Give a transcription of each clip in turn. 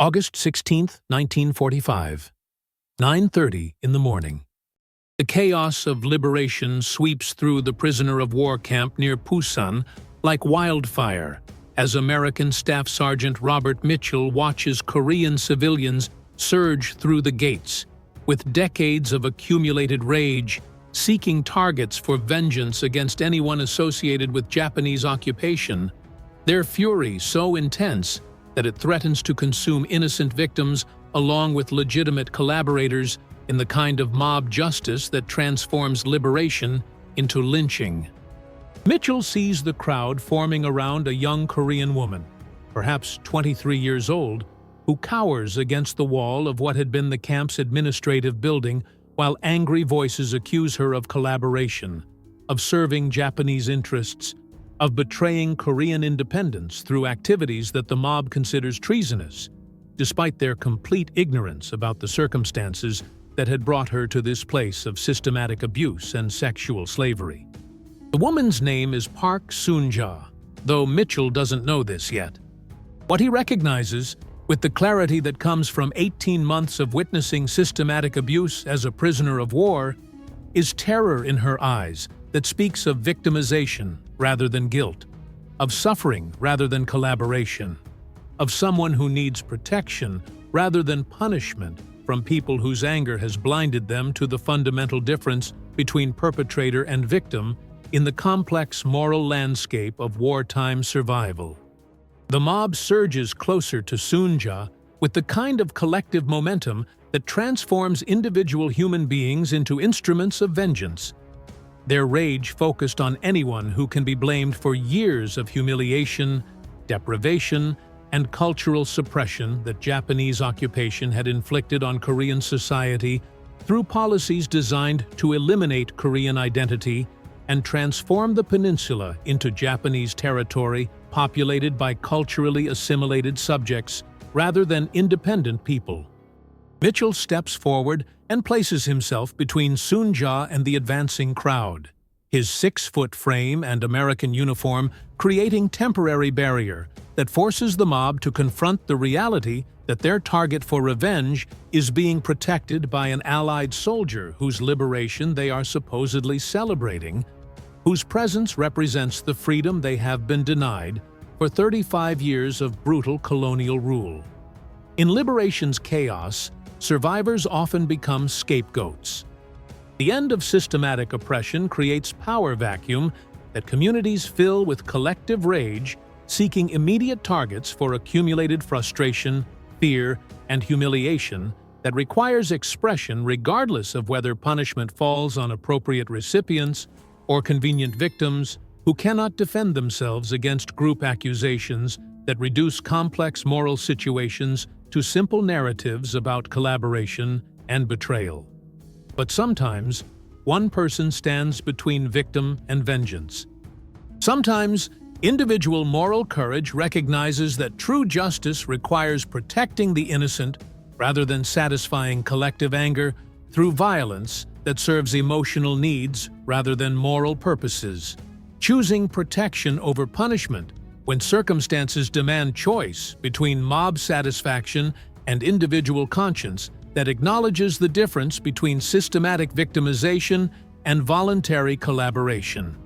August 16, 1945, 9:30 in the morning. The chaos of liberation sweeps through the prisoner of war camp near Pusan like wildfire as American Staff Sergeant Robert Mitchell watches Korean civilians surge through the gates, with decades of accumulated rage, seeking targets for vengeance against anyone associated with Japanese occupation, their fury so intense that it threatens to consume innocent victims along with legitimate collaborators in the kind of mob justice that transforms liberation into lynching. Mitchell sees the crowd forming around a young Korean woman, perhaps 23 years old, who cowers against the wall of what had been the camp's administrative building while angry voices accuse her of collaboration, of serving Japanese interests, of betraying Korean independence through activities that the mob considers treasonous, despite their complete ignorance about the circumstances that had brought her to this place of systematic abuse and sexual slavery. The woman's name is Park Soon-ja, though Mitchell doesn't know this yet. What he recognizes, with the clarity that comes from 18 months of witnessing systematic abuse as a prisoner of war, is terror in her eyes that speaks of victimization rather than guilt, of suffering rather than collaboration, of someone who needs protection rather than punishment from people whose anger has blinded them to the fundamental difference between perpetrator and victim in the complex moral landscape of wartime survival. The mob surges closer to Soon-ja with the kind of collective momentum that transforms individual human beings into instruments of vengeance. Their rage focused on anyone who can be blamed for years of humiliation, deprivation, and cultural suppression that Japanese occupation had inflicted on Korean society through policies designed to eliminate Korean identity and transform the peninsula into Japanese territory populated by culturally assimilated subjects rather than independent people. Mitchell steps forward and places himself between Soon-ja and the advancing crowd, his 6-foot frame and American uniform creating temporary barrier that forces the mob to confront the reality that their target for revenge is being protected by an Allied soldier whose liberation they are supposedly celebrating, whose presence represents the freedom they have been denied for 35 years of brutal colonial rule. In liberation's chaos, survivors often become scapegoats. The end of systematic oppression creates power vacuum that communities fill with collective rage, seeking immediate targets for accumulated frustration, fear, and humiliation that requires expression regardless of whether punishment falls on appropriate recipients or convenient victims who cannot defend themselves against group accusations that reduce complex moral situations to simple narratives about collaboration and betrayal. But sometimes, one person stands between victim and vengeance. Sometimes, individual moral courage recognizes that true justice requires protecting the innocent rather than satisfying collective anger through violence that serves emotional needs rather than moral purposes. Choosing protection over punishment when circumstances demand choice between mob satisfaction and individual conscience that acknowledges the difference between systematic victimization and voluntary collaboration.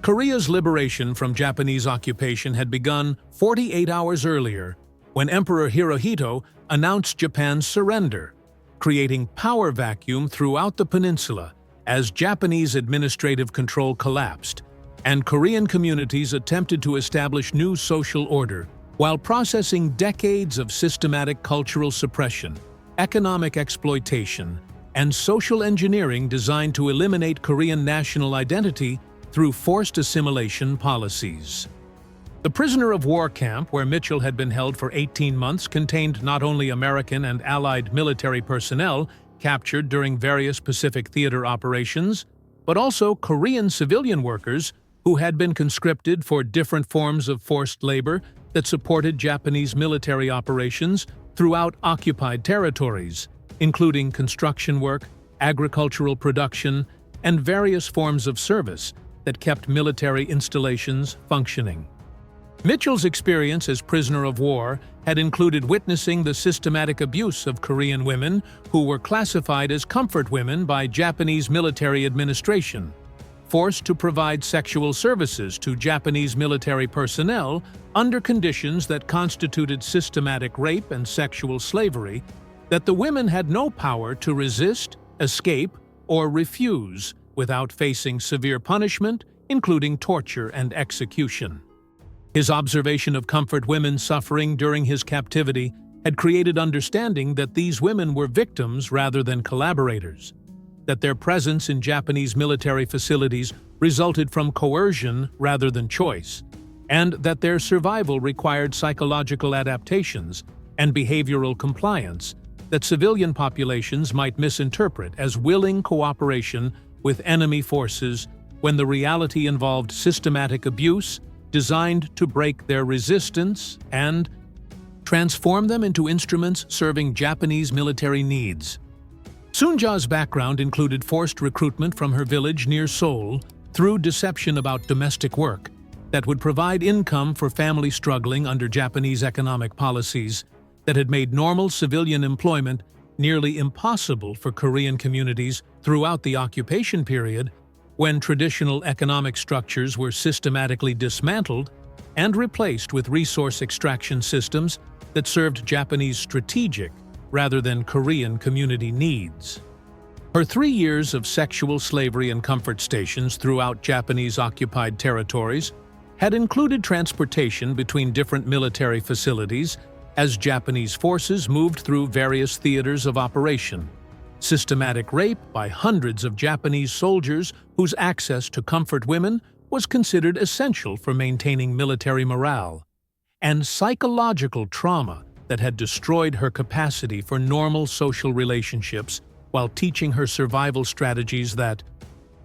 Korea's liberation from Japanese occupation had begun 48 hours earlier when Emperor Hirohito announced Japan's surrender, creating power vacuum throughout the peninsula as Japanese administrative control collapsed, and Korean communities attempted to establish new social order while processing decades of systematic cultural suppression, economic exploitation, and social engineering designed to eliminate Korean national identity through forced assimilation policies. The prisoner of war camp where Mitchell had been held for 18 months contained not only American and Allied military personnel captured during various Pacific theater operations, but also Korean civilian workers who had been conscripted for different forms of forced labor that supported Japanese military operations throughout occupied territories, including construction work, agricultural production, and various forms of service that kept military installations functioning. Mitchell's experience as prisoner of war had included witnessing the systematic abuse of Korean women who were classified as comfort women by Japanese military administration, forced to provide sexual services to Japanese military personnel under conditions that constituted systematic rape and sexual slavery, that the women had no power to resist, escape, or refuse without facing severe punishment, including torture and execution. His observation of comfort women suffering during his captivity had created understanding that these women were victims rather than collaborators, that their presence in Japanese military facilities resulted from coercion rather than choice, and that their survival required psychological adaptations and behavioral compliance that civilian populations might misinterpret as willing cooperation with enemy forces when the reality involved systematic abuse designed to break their resistance and transform them into instruments serving Japanese military needs. Soonja's background included forced recruitment from her village near Seoul through deception about domestic work that would provide income for families struggling under Japanese economic policies that had made normal civilian employment nearly impossible for Korean communities throughout the occupation period, when traditional economic structures were systematically dismantled and replaced with resource extraction systems that served Japanese strategic rather than Korean community needs. Her 3 years of sexual slavery and comfort stations throughout Japanese-occupied territories had included transportation between different military facilities as Japanese forces moved through various theaters of operation, systematic rape by hundreds of Japanese soldiers whose access to comfort women was considered essential for maintaining military morale, and psychological trauma that had destroyed her capacity for normal social relationships while teaching her survival strategies that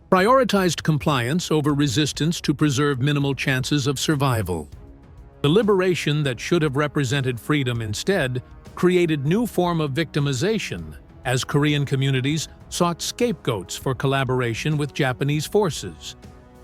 prioritized compliance over resistance to preserve minimal chances of survival. The liberation that should have represented freedom instead created new form of victimization, as Korean communities sought scapegoats for collaboration with Japanese forces,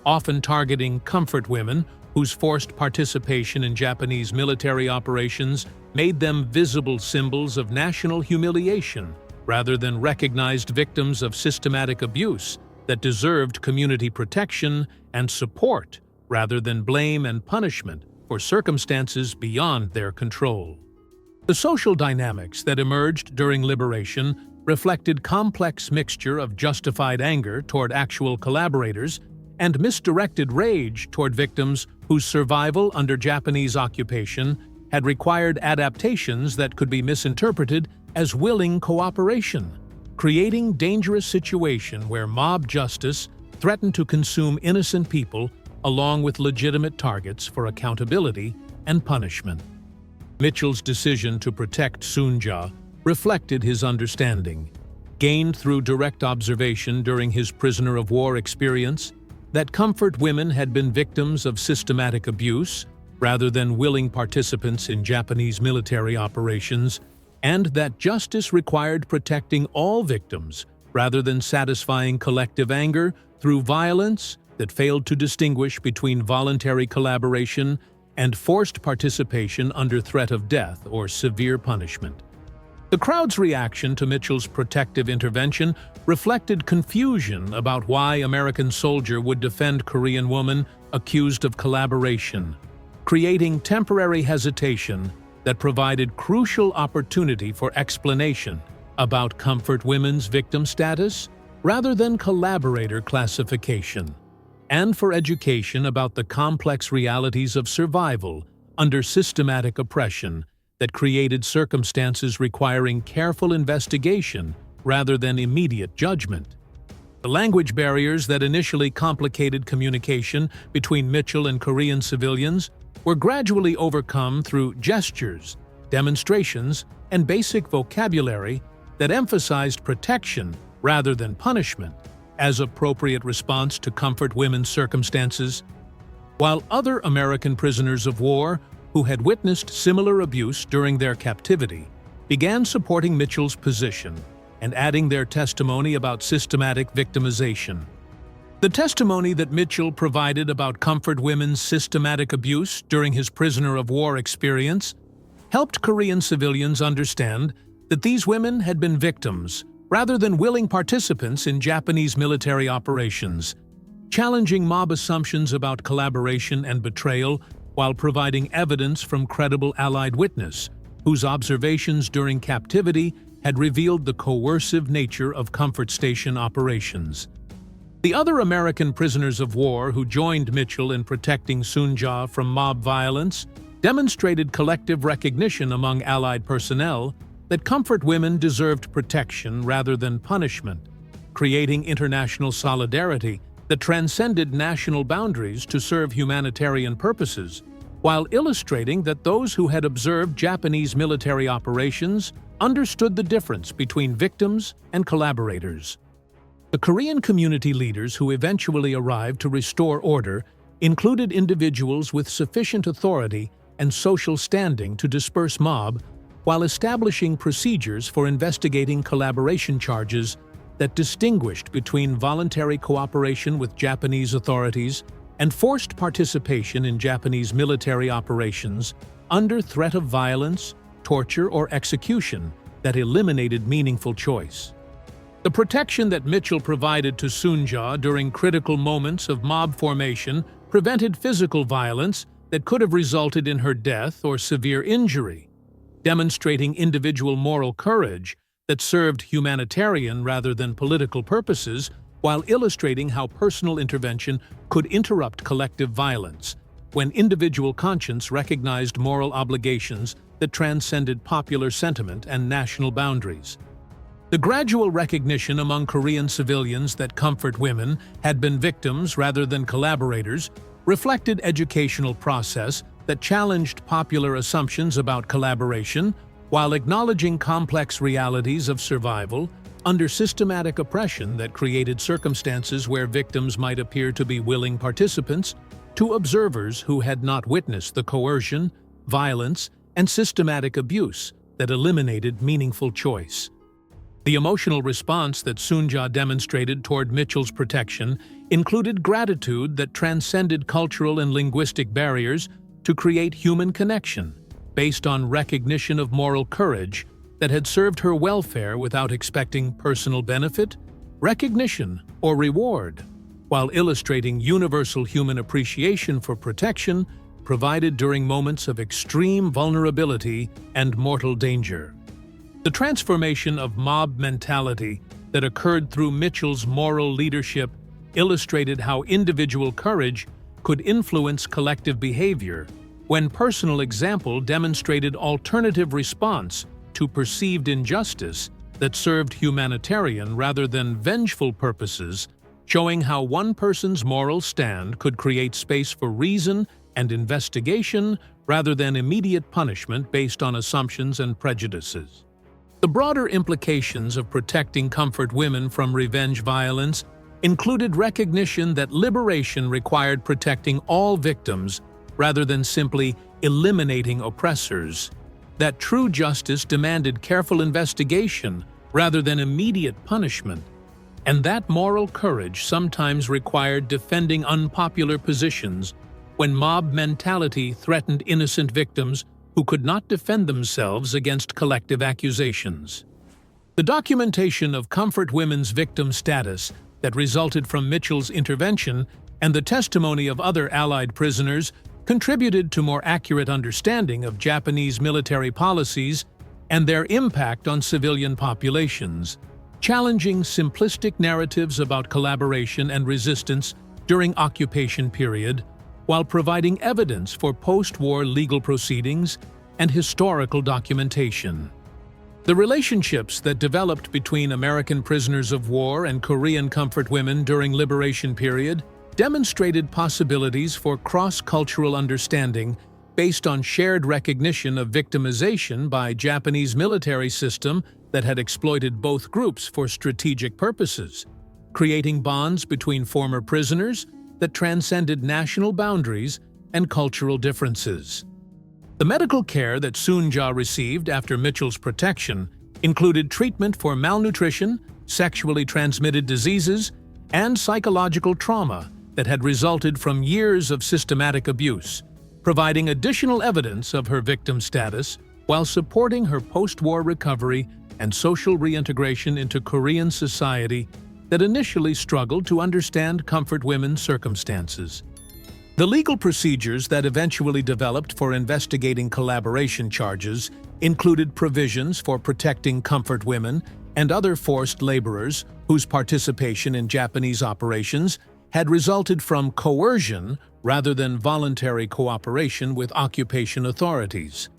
often targeting comfort women whose forced participation in Japanese military operations made them visible symbols of national humiliation rather than recognized victims of systematic abuse that deserved community protection and support rather than blame and punishment for circumstances beyond their control. The social dynamics that emerged during liberation reflected complex mixture of justified anger toward actual collaborators and misdirected rage toward victims whose survival under Japanese occupation had required adaptations that could be misinterpreted as willing cooperation, creating dangerous situation where mob justice threatened to consume innocent people along with legitimate targets for accountability and punishment. Mitchell's decision to protect Soonja reflected his understanding, gained through direct observation during his prisoner of war experience, that comfort women had been victims of systematic abuse rather than willing participants in Japanese military operations, and that justice required protecting all victims rather than satisfying collective anger through violence that failed to distinguish between voluntary collaboration and forced participation under threat of death or severe punishment. The crowd's reaction to Mitchell's protective intervention reflected confusion about why American soldier would defend Korean woman accused of collaboration, creating temporary hesitation that provided crucial opportunity for explanation about comfort women's victim status rather than collaborator classification, and for education about the complex realities of survival under systematic oppression that created circumstances requiring careful investigation rather than immediate judgment. The language barriers that initially complicated communication between Mitchell and Korean civilians were gradually overcome through gestures, demonstrations, and basic vocabulary that emphasized protection rather than punishment as appropriate response to comfort women's circumstances. While other American prisoners of war who had witnessed similar abuse during their captivity began supporting Mitchell's position and adding their testimony about systematic victimization. The testimony that Mitchell provided about comfort women's systematic abuse during his prisoner of war experience helped Korean civilians understand that these women had been victims rather than willing participants in Japanese military operations, challenging mob assumptions about collaboration and betrayal while providing evidence from credible Allied witness, whose observations during captivity had revealed the coercive nature of comfort station operations. The other American prisoners of war who joined Mitchell in protecting Sunja from mob violence demonstrated collective recognition among Allied personnel that comfort women deserved protection rather than punishment, creating international solidarity that transcended national boundaries to serve humanitarian purposes, while illustrating that those who had observed Japanese military operations understood the difference between victims and collaborators. The Korean community leaders who eventually arrived to restore order included individuals with sufficient authority and social standing to disperse mob, while establishing procedures for investigating collaboration charges that distinguished between voluntary cooperation with Japanese authorities and forced participation in Japanese military operations under threat of violence, torture, or execution that eliminated meaningful choice. The protection that Mitchell provided to Sunja during critical moments of mob formation prevented physical violence that could have resulted in her death or severe injury, demonstrating individual moral courage that served humanitarian rather than political purposes, while illustrating how personal intervention could interrupt collective violence when individual conscience recognized moral obligations that transcended popular sentiment and national boundaries. The gradual recognition among Korean civilians that comfort women had been victims rather than collaborators reflected educational process that challenged popular assumptions about collaboration while acknowledging complex realities of survival under systematic oppression that created circumstances where victims might appear to be willing participants to observers who had not witnessed the coercion, violence, and systematic abuse that eliminated meaningful choice. The emotional response that Sunja demonstrated toward Mitchell's protection included gratitude that transcended cultural and linguistic barriers to create human connection, based on recognition of moral courage that had served her welfare without expecting personal benefit, recognition, or reward, while illustrating universal human appreciation for protection provided during moments of extreme vulnerability and mortal danger. The transformation of mob mentality that occurred through Mitchell's moral leadership illustrated how individual courage could influence collective behavior when personal example demonstrated alternative response to perceived injustice that served humanitarian rather than vengeful purposes, showing how one person's moral stand could create space for reason and investigation rather than immediate punishment based on assumptions and prejudices. The broader implications of protecting comfort women from revenge violence included recognition that liberation required protecting all victims rather than simply eliminating oppressors, that true justice demanded careful investigation rather than immediate punishment, and that moral courage sometimes required defending unpopular positions when mob mentality threatened innocent victims who could not defend themselves against collective accusations. The documentation of comfort women's victim status that resulted from Mitchell's intervention and the testimony of other Allied prisoners contributed to more accurate understanding of Japanese military policies and their impact on civilian populations, challenging simplistic narratives about collaboration and resistance during occupation period, while providing evidence for post-war legal proceedings and historical documentation. The relationships that developed between American prisoners of war and Korean comfort women during liberation period demonstrated possibilities for cross-cultural understanding based on shared recognition of victimization by Japanese military system that had exploited both groups for strategic purposes, creating bonds between former prisoners that transcended national boundaries and cultural differences. The medical care that Sunja received after Mitchell's protection included treatment for malnutrition, sexually transmitted diseases, and psychological trauma that had resulted from years of systematic abuse, providing additional evidence of her victim status while supporting her post-war recovery and social reintegration into Korean society that initially struggled to understand comfort women's circumstances. The legal procedures that eventually developed for investigating collaboration charges included provisions for protecting comfort women and other forced laborers whose participation in Japanese operations had resulted from coercion rather than voluntary cooperation with occupation authorities,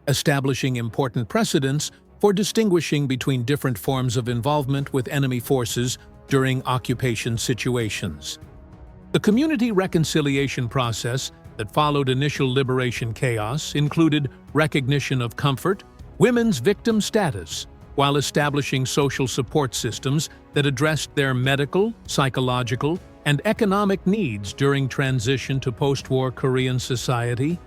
establishing important precedents for distinguishing between different forms of involvement with enemy forces during occupation situations. The community reconciliation process that followed initial liberation chaos included recognition of comfort, women's victim status, while establishing social support systems that addressed their medical, psychological, and economic needs during transition to post-war Korean society,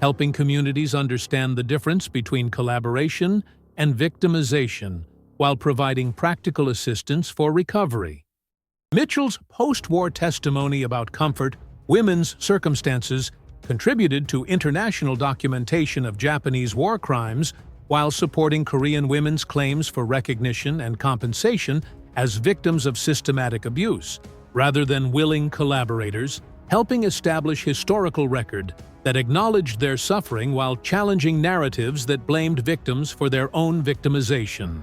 helping communities understand the difference between collaboration and victimization while providing practical assistance for recovery. Mitchell's post-war testimony about comfort women's circumstances contributed to international documentation of Japanese war crimes while supporting Korean women's claims for recognition and compensation as victims of systematic abuse, rather than willing collaborators, helping establish historical record that acknowledged their suffering while challenging narratives that blamed victims for their own victimization.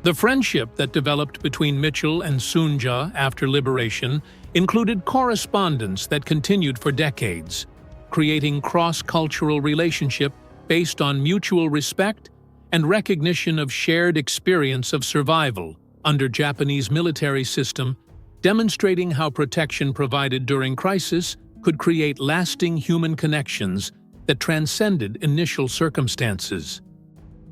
The friendship that developed between Mitchell and Soonja after liberation included correspondence that continued for decades, creating cross-cultural relationship based on mutual respect and recognition of shared experience of survival under Japanese military system, demonstrating how protection provided during crisis could create lasting human connections that transcended initial circumstances.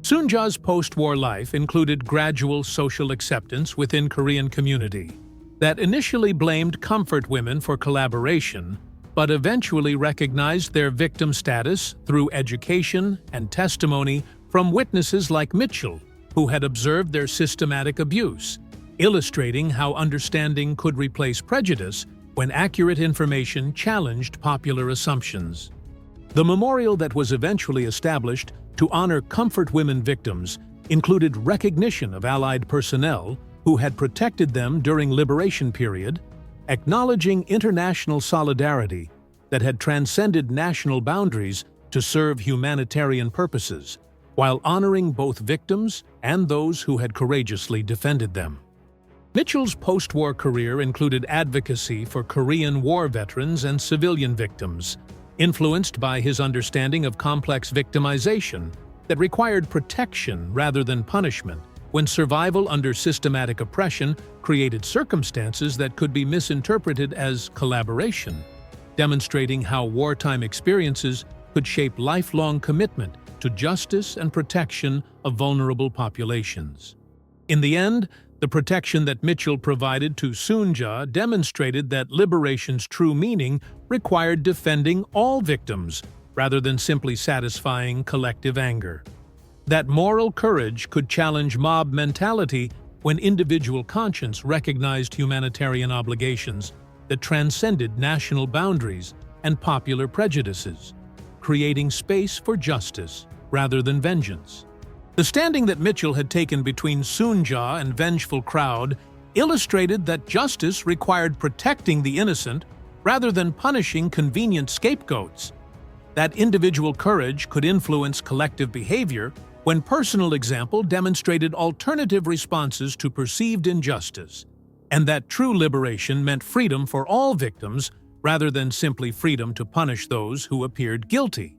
Soonja's post-war life included gradual social acceptance within Korean community that initially blamed comfort women for collaboration, but eventually recognized their victim status through education and testimony from witnesses like Mitchell, who had observed their systematic abuse, illustrating how understanding could replace prejudice when accurate information challenged popular assumptions. The memorial that was eventually established to honor comfort women victims included recognition of Allied personnel who had protected them during liberation period, acknowledging international solidarity that had transcended national boundaries to serve humanitarian purposes, while honoring both victims and those who had courageously defended them. Mitchell's post-war career included advocacy for Korean War veterans and civilian victims, influenced by his understanding of complex victimization that required protection rather than punishment when survival under systematic oppression created circumstances that could be misinterpreted as collaboration, demonstrating how wartime experiences could shape lifelong commitment to justice and protection of vulnerable populations. In the end, the protection that Mitchell provided to Soonja demonstrated that liberation's true meaning required defending all victims rather than simply satisfying collective anger. That moral courage could challenge mob mentality when individual conscience recognized humanitarian obligations that transcended national boundaries and popular prejudices, creating space for justice rather than vengeance. The standing that Mitchell had taken between Soonja and vengeful crowd illustrated that justice required protecting the innocent rather than punishing convenient scapegoats. That individual courage could influence collective behavior when personal example demonstrated alternative responses to perceived injustice, and that true liberation meant freedom for all victims rather than simply freedom to punish those who appeared guilty.